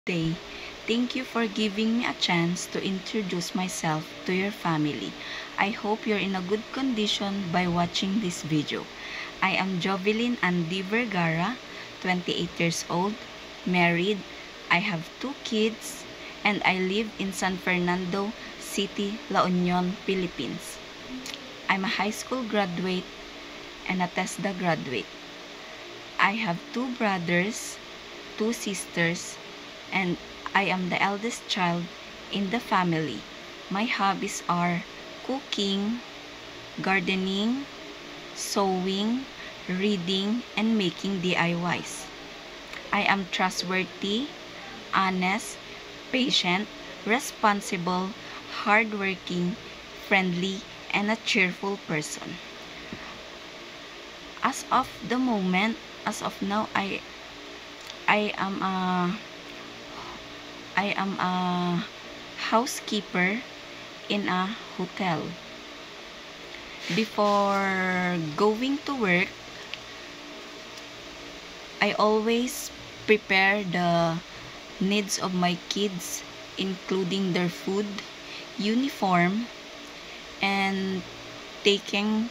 day. Thank you for giving me a chance to introduce myself to your family. I hope you're in a good condition by watching this video. I am Jovelyn Andy Vergara, 28 years old, married. I have 2 kids, and I live in San Fernando City, La Union, Philippines. I'm a high school graduate and a TESDA graduate. I have 2 brothers, 2 sisters, and I am the eldest child in the family. My hobbies are cooking, gardening, sewing, reading, and making DIYs. I am trustworthy, honest, patient, responsible, hardworking, friendly, and a cheerful person. As of now, I am a housekeeper in a hotel. Before going to work, I always prepare the needs of my kids, including their food, uniform, and taking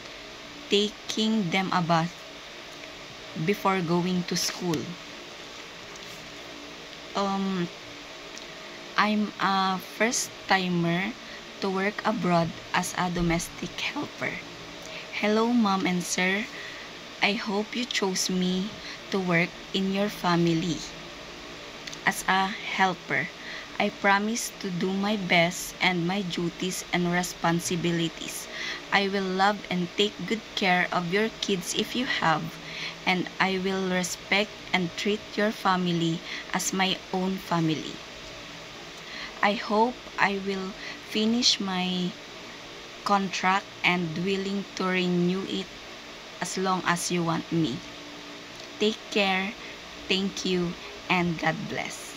them a bath before going to school. I'm a first timer to work abroad as a domestic helper. Hello, Mom and Sir. I hope you chose me to work in your family as a helper. I promise to do my best and my duties and responsibilities. I will love and take good care of your kids if you have, and I will respect and treat your family as my own family. I hope I will finish my contract and willing to renew it as long as you want me. Take care, thank you, and God bless.